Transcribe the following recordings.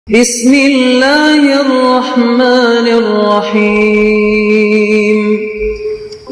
بسم اللہ الرحمن الرحیم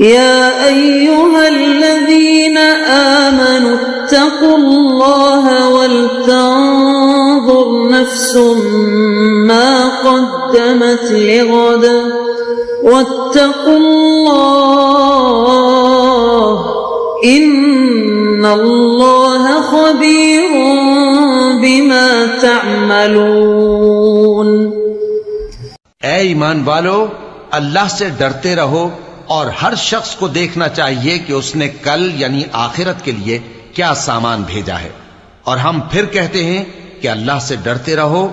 یا ایہا الذین آمنوا اتقوا اللہ ولتنظر نفس ما قدمت لغد واتقوا اللہ ان اللہ خبیر بما تعملون۔ اے ایمان والو، اللہ سے ڈرتے رہو اور ہر شخص کو دیکھنا چاہیے کہ اس نے کل یعنی آخرت کے لیے کیا سامان بھیجا ہے، اور ہم پھر کہتے ہیں کہ اللہ سے ڈرتے رہو،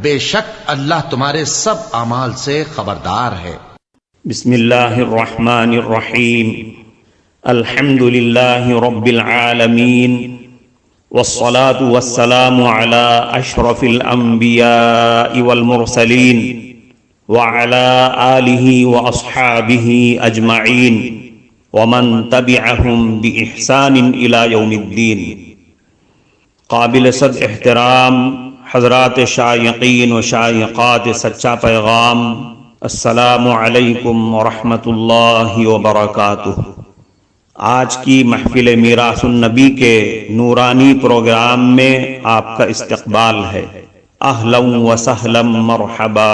بے شک اللہ تمہارے سب اعمال سے خبردار ہے۔ بسم اللہ الرحمن الرحیم، الحمد للہ رب العالمین، والصلاة والسلام على اشرف الانبیاء والمرسلین وعلى آلہ واصحابہ اجمعین ومن تبعہم بإحسان الى یوم الدین۔ قابل صد احترام حضرات شائقین و شائقات سچا پیغام، السلام علیکم ورحمۃ اللہ وبرکاتہ۔ آج کی محفل میراث النبی کے نورانی پروگرام میں آپ کا استقبال ہے۔ اہلا و سہلا مرحبا۔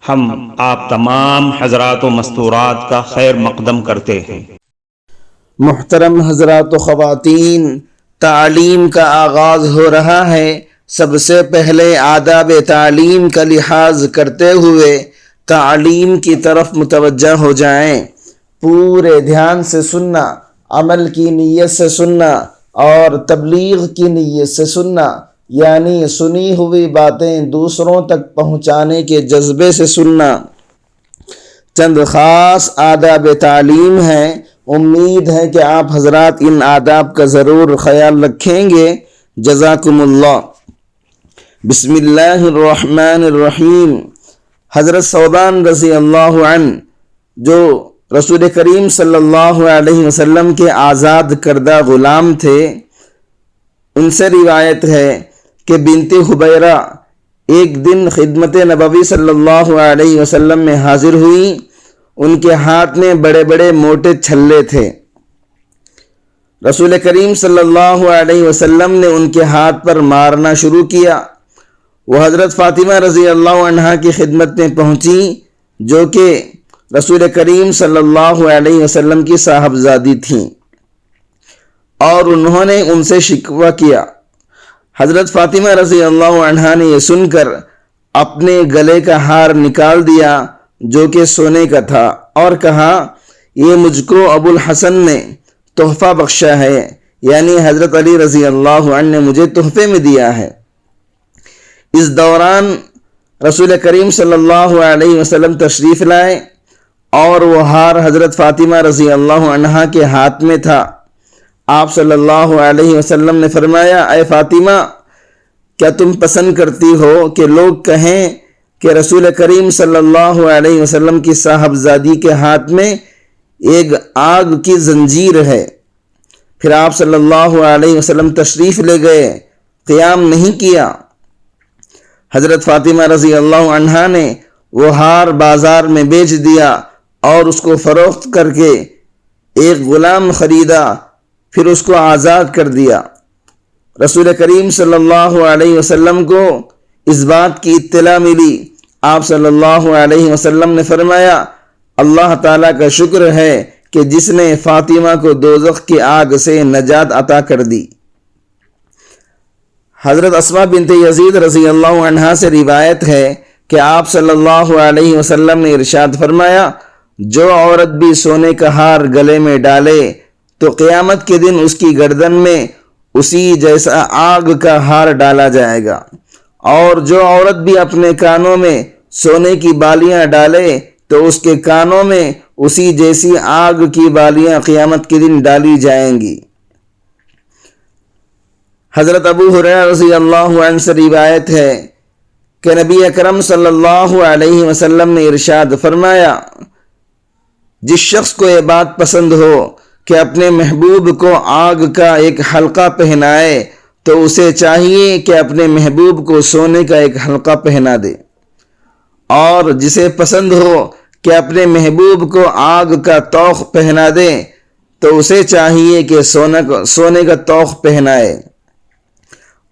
ہم آپ تمام حضرات و مستورات کا خیر مقدم کرتے ہیں۔ محترم حضرات و خواتین، تعلیم کا آغاز ہو رہا ہے۔ سب سے پہلے آداب تعلیم کا لحاظ کرتے ہوئے تعلیم کی طرف متوجہ ہو جائیں۔ پورے دھیان سے سننا، عمل کی نیت سے سننا اور تبلیغ کی نیت سے سننا، یعنی سنی ہوئی باتیں دوسروں تک پہنچانے کے جذبے سے سننا۔ چند خاص آداب تعلیم ہیں، امید ہے کہ آپ حضرات ان آداب کا ضرور خیال رکھیں گے۔ جزاکم اللہ۔ بسم اللہ الرحمن الرحیم۔ حضرت ثوبان رضی اللہ عنہ جو رسول کریم صلی اللہ علیہ وسلم کے آزاد کردہ غلام تھے، ان سے روایت ہے کہ بنت حبیرہ ایک دن خدمت نبوی صلی اللہ علیہ وسلم میں حاضر ہوئی۔ ان کے ہاتھ میں بڑے بڑے موٹے چھلے تھے۔ رسول کریم صلی اللہ علیہ وسلم نے ان کے ہاتھ پر مارنا شروع کیا۔ وہ حضرت فاطمہ رضی اللہ عنہا کی خدمت میں پہنچی، جو کہ رسول کریم صلی اللہ علیہ وسلم کی صاحبزادی تھیں، اور انہوں نے ان سے شکوہ کیا۔ حضرت فاطمہ رضی اللہ عنہا نے یہ سن کر اپنے گلے کا ہار نکال دیا جو کہ سونے کا تھا، اور کہا، یہ مجھ کو ابو الحسن نے تحفہ بخشا ہے، یعنی حضرت علی رضی اللہ عنہ نے مجھے تحفے میں دیا ہے۔ اس دوران رسول کریم صلی اللہ علیہ وسلم تشریف لائے اور وہ ہار حضرت فاطمہ رضی اللہ عنہا کے ہاتھ میں تھا۔ آپ صلی اللہ علیہ وسلم نے فرمایا، اے فاطمہ، کیا تم پسند کرتی ہو کہ لوگ کہیں کہ رسول کریم صلی اللہ علیہ وسلم کی صاحبزادی کے ہاتھ میں ایک آگ کی زنجیر ہے؟ پھر آپ صلی اللہ علیہ وسلم تشریف لے گئے، قیام نہیں کیا۔ حضرت فاطمہ رضی اللہ عنہا نے وہ ہار بازار میں بیچ دیا اور اس کو فروخت کر کے ایک غلام خریدا، پھر اس کو آزاد کر دیا۔ رسول کریم صلی اللہ علیہ وسلم کو اس بات کی اطلاع ملی۔ آپ صلی اللہ علیہ وسلم نے فرمایا، اللہ تعالیٰ کا شکر ہے کہ جس نے فاطمہ کو دوزخ کی آگ سے نجات عطا کر دی۔ حضرت اسماء بنت یزید رضی اللہ عنہا سے روایت ہے کہ آپ صلی اللہ علیہ وسلم نے ارشاد فرمایا، جو عورت بھی سونے کا ہار گلے میں ڈالے تو قیامت کے دن اس کی گردن میں اسی جیسا آگ کا ہار ڈالا جائے گا، اور جو عورت بھی اپنے کانوں میں سونے کی بالیاں ڈالے تو اس کے کانوں میں اسی جیسی آگ کی بالیاں قیامت کے دن ڈالی جائیں گی۔ حضرت ابو ہریرہ رضی اللہ عنہ سے روایت ہے کہ نبی اکرم صلی اللہ علیہ وسلم نے ارشاد فرمایا، جس شخص کو یہ بات پسند ہو کہ اپنے محبوب کو آگ کا ایک حلقہ پہنائے تو اسے چاہیے کہ اپنے محبوب کو سونے کا ایک حلقہ پہنا دے، اور جسے پسند ہو کہ اپنے محبوب کو آگ کا طوق پہنا دے تو اسے چاہیے کہ سونے کا طوق پہنائے،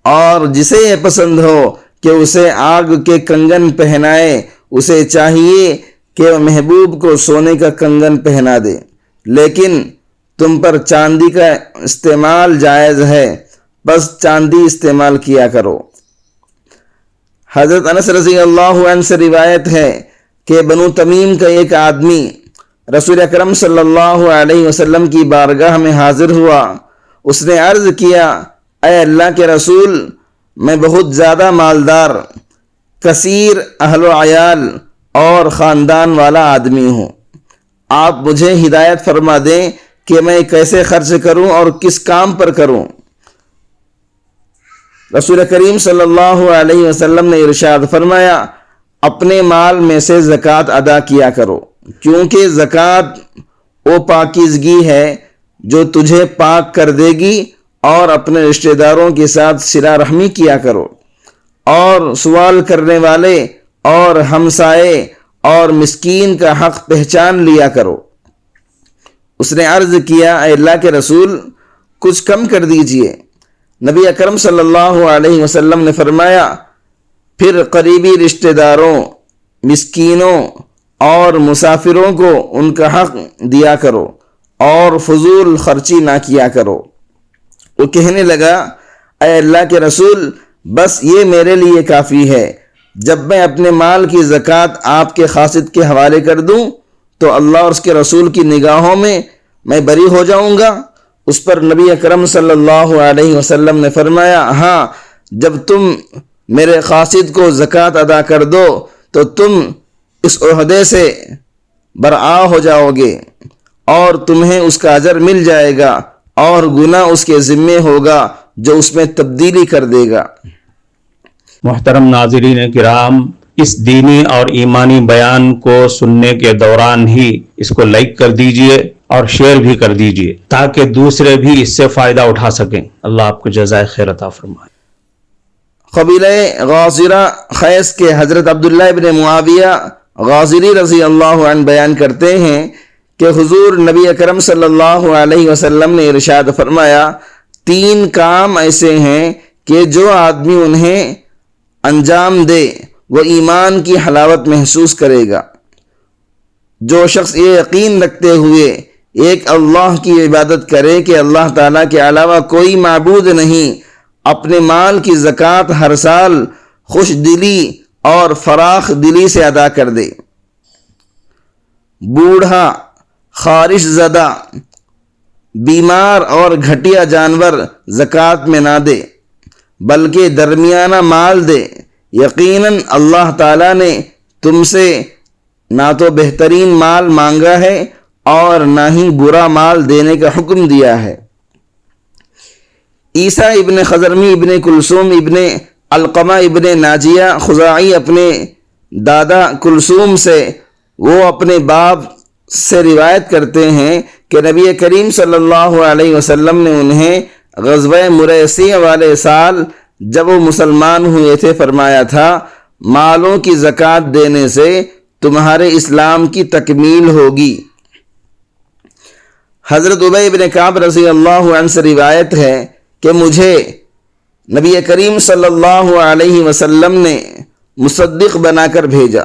اور جسے یہ پسند ہو کہ اسے آگ کے کنگن پہنائے اسے چاہیے کہ محبوب کو سونے کا کنگن پہنا دے، لیکن تم پر چاندی کا استعمال جائز ہے، بس چاندی استعمال کیا کرو۔ حضرت انس رضی اللہ عنہ سے روایت ہے کہ بنو تمیم کا ایک آدمی رسول اکرم صلی اللہ علیہ وسلم کی بارگاہ میں حاضر ہوا۔ اس نے عرض کیا، اے اللہ کے رسول، میں بہت زیادہ مالدار، کثیر اہل و عیال اور خاندان والا آدمی ہوں، آپ مجھے ہدایت فرما دیں کہ میں کیسے خرچ کروں اور کس کام پر کروں۔ رسول کریم صلی اللہ علیہ وسلم نے ارشاد فرمایا، اپنے مال میں سے زکوٰۃ ادا کیا کرو، کیونکہ زکوٰۃ وہ پاکیزگی ہے جو تجھے پاک کر دے گی، اور اپنے رشتہ داروں کے ساتھ صلہ رحمی کیا کرو، اور سوال کرنے والے اور ہمسائے اور مسکین کا حق پہچان لیا کرو۔ اس نے عرض کیا، اے اللہ کے رسول، کچھ کم کر دیجئے۔ نبی اکرم صلی اللہ علیہ وسلم نے فرمایا، پھر قریبی رشتہ داروں، مسکینوں اور مسافروں کو ان کا حق دیا کرو، اور فضول خرچی نہ کیا کرو۔ وہ کہنے لگا، اے اللہ کے رسول، بس یہ میرے لیے کافی ہے، جب میں اپنے مال کی زکوٰۃ آپ کے قاصد کے حوالے کر دوں تو اللہ اور اس کے رسول کی نگاہوں میں بری ہو جاؤں گا۔ اس پر نبی اکرم صلی اللہ علیہ وسلم نے فرمایا، ہاں، جب تم میرے قاصد کو زکوٰۃ ادا کر دو تو تم اس عہدے سے برآ ہو جاؤ گے، اور تمہیں اس کا اجر مل جائے گا، اور گناہ اس کے ذمے ہوگا جو اس میں تبدیلی کر دے گا۔ محترم ناظرین کرام، اس دینی اور ایمانی بیان کو سننے کے دوران ہی اس کو لائک کر دیجئے اور شیئر بھی کر دیجئے تاکہ دوسرے بھی اس سے فائدہ اٹھا سکیں۔ اللہ آپ کو جزائے خیر عطا فرمائے۔ قبیلہ غازرہ خیس کے حضرت عبداللہ ابن معاویہ غازری رضی اللہ عنہ بیان کرتے ہیں کہ حضور نبی اکرم صلی اللہ علیہ وسلم نے ارشاد فرمایا، 3 کام ایسے ہیں کہ جو آدمی انہیں انجام دے وہ ایمان کی حلاوت محسوس کرے گا۔ جو شخص یہ یقین رکھتے ہوئے ایک اللہ کی عبادت کرے کہ اللہ تعالیٰ کے علاوہ کوئی معبود نہیں، اپنے مال کی زکوٰۃ ہر سال خوش دلی اور فراخ دلی سے ادا کر دے، بوڑھا، خارش زدہ، بیمار اور گھٹیا جانور زکوٰۃ میں نہ دے بلکہ درمیانہ مال دے، یقیناً اللہ تعالیٰ نے تم سے نہ تو بہترین مال مانگا ہے اور نہ ہی برا مال دینے کا حکم دیا ہے۔ عیسیٰ ابن خضرمی ابن کلثوم ابن علقمہ ابن ناجیہ خزاعی اپنے دادا کلثوم سے وہ اپنے باپ سے روایت کرتے ہیں کہ نبی کریم صلی اللہ علیہ وسلم نے انہیں غزوہ مریسی والے سال جب وہ مسلمان ہوئے تھے فرمایا تھا، مالوں کی زکوٰۃ دینے سے تمہارے اسلام کی تکمیل ہوگی۔ حضرت ابی بن کعب رضی اللہ عنہ سے روایت ہے کہ مجھے نبی کریم صلی اللہ علیہ وسلم نے مصدق بنا کر بھیجا۔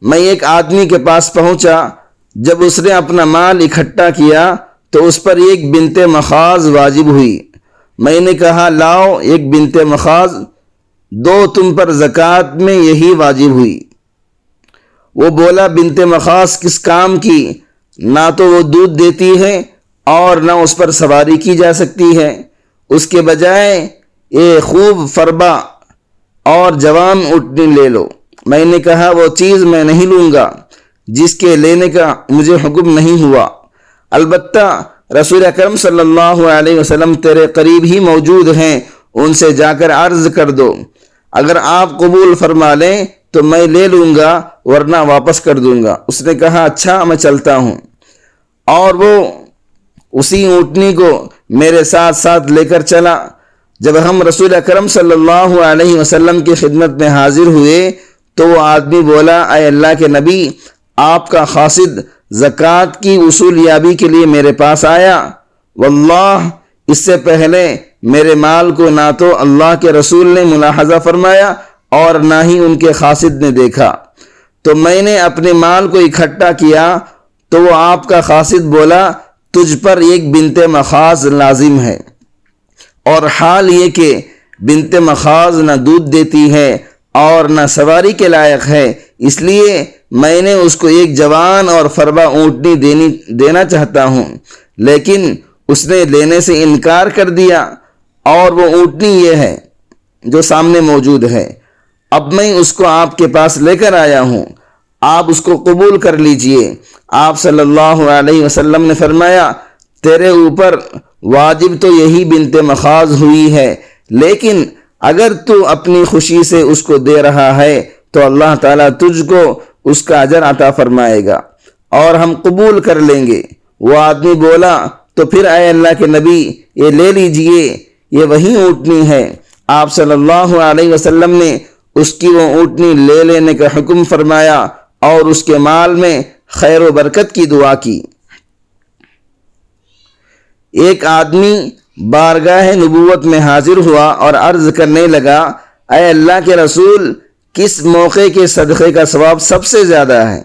میں ایک آدمی کے پاس پہنچا، جب اس نے اپنا مال اکٹھا کیا تو اس پر ایک بنت مخاض واجب ہوئی۔ میں نے کہا، لاؤ ایک بنت مخاض دو، تم پر زکوٰۃ میں یہی واجب ہوئی۔ وہ بولا، بنت مخاض کس کام کی؟ نہ تو وہ دودھ دیتی ہے اور نہ اس پر سواری کی جا سکتی ہے، اس کے بجائے یہ خوب فربا اور جوان اٹھنی لے لو۔ میں نے کہا، وہ چیز میں نہیں لوں گا جس کے لینے کا مجھے حکم نہیں ہوا، البتہ رسول اکرم صلی اللہ علیہ وسلم تیرے قریب ہی موجود ہیں، ان سے جا کر عرض کر دو، اگر آپ قبول فرما لیں تو میں لے لوں گا ورنہ واپس کر دوں گا۔ اس نے کہا، اچھا میں چلتا ہوں، اور وہ اسی اونٹنی کو میرے ساتھ ساتھ لے کر چلا۔ جب ہم رسول اکرم صلی اللہ علیہ وسلم کی خدمت میں حاضر ہوئے تو وہ آدمی بولا، اے اللہ کے نبی، آپ کا قاصد زکوٰۃ کی وصول یابی کے لیے میرے پاس آیا، واللہ اس سے پہلے میرے مال کو نہ تو اللہ کے رسول نے ملاحظہ فرمایا اور نہ ہی ان کے قاصد نے دیکھا، تو میں نے اپنے مال کو اکٹھا کیا تو وہ آپ کا قاصد بولا، تجھ پر ایک بنت مخاض لازم ہے، اور حال یہ کہ بنت مخاض نہ دودھ دیتی ہے اور نہ سواری کے لائق ہے، اس لیے میں نے اس کو ایک جوان اور فربا اونٹنی دینا چاہتا ہوں، لیکن اس نے لینے سے انکار کر دیا، اور وہ اونٹنی یہ ہے جو سامنے موجود ہے۔ اب میں اس کو آپ کے پاس لے کر آیا ہوں، آپ اس کو قبول کر لیجئے۔ آپ صلی اللہ علیہ وسلم نے فرمایا، تیرے اوپر واجب تو یہی بنت مخاض ہوئی ہے، لیکن اگر تو اپنی خوشی سے اس کو دے رہا ہے تو اللہ تعالیٰ تجھ کو اس کا اجر عطا فرمائے گا اور ہم قبول کر لیں گے۔ وہ آدمی بولا، تو پھر اے اللہ کے نبی یہ لے لیجئے، یہ وہی اونٹنی ہے۔ آپ صلی اللہ علیہ وسلم نے اس کی وہ اونٹنی لے لینے کا حکم فرمایا اور اس کے مال میں خیر و برکت کی دعا کی۔ ایک آدمی بارگاہ نبوت میں حاضر ہوا اور عرض کرنے لگا، اے اللہ کے رسول، کس موقع کے صدقے کا ثواب سب سے زیادہ ہے؟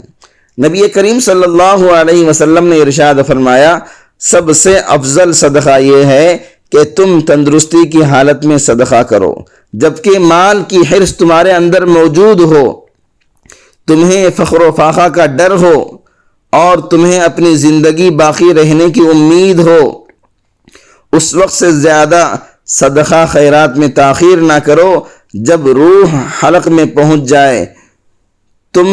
نبی کریم صلی اللہ علیہ وسلم نے ارشاد فرمایا، سب سے افضل صدقہ یہ ہے کہ تم تندرستی کی حالت میں صدقہ کرو، جبکہ مال کی حرص تمہارے اندر موجود ہو، تمہیں فخر و فاخر کا ڈر ہو اور تمہیں اپنی زندگی باقی رہنے کی امید ہو۔ اس وقت سے زیادہ صدقہ خیرات میں تاخیر نہ کرو جب روح حلق میں پہنچ جائے، تم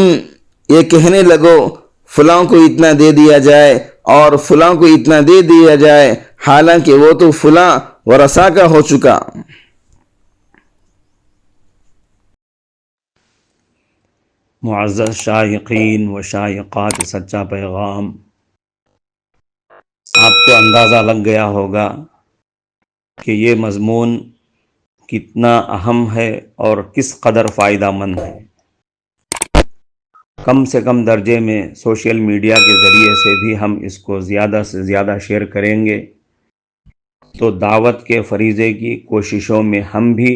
یہ کہنے لگو فلاں کو اتنا دے دیا جائے اور فلاں کو اتنا دے دیا جائے، حالانکہ وہ تو فلاں ورثہ کا ہو چکا۔ معزز شائقین و شائقات سچا پیغام، آپ کو اندازہ لگ گیا ہوگا کہ یہ مضمون کتنا اہم ہے اور کس قدر فائدہ مند ہے۔ کم سے کم درجے میں سوشل میڈیا کے ذریعے سے بھی ہم اس کو زیادہ سے زیادہ شیئر کریں گے تو دعوت کے فریضے کی کوششوں میں ہم بھی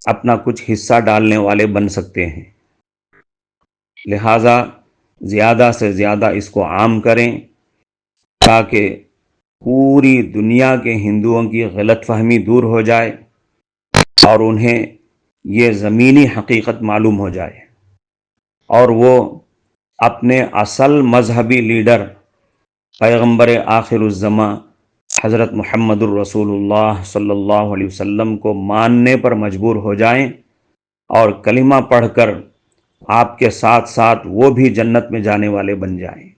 اپنا کچھ حصہ ڈالنے والے بن سکتے ہیں۔ لہٰذا زیادہ سے زیادہ اس کو عام کریں تاکہ پوری دنیا کے ہندوؤں کی غلط فہمی دور ہو جائے اور انہیں یہ زمینی حقیقت معلوم ہو جائے اور وہ اپنے اصل مذہبی لیڈر پیغمبر آخر الزماں حضرت محمد الرسول اللہ صلی اللہ علیہ وسلم کو ماننے پر مجبور ہو جائیں اور کلمہ پڑھ کر آپ کے ساتھ ساتھ وہ بھی جنت میں جانے والے بن جائیں۔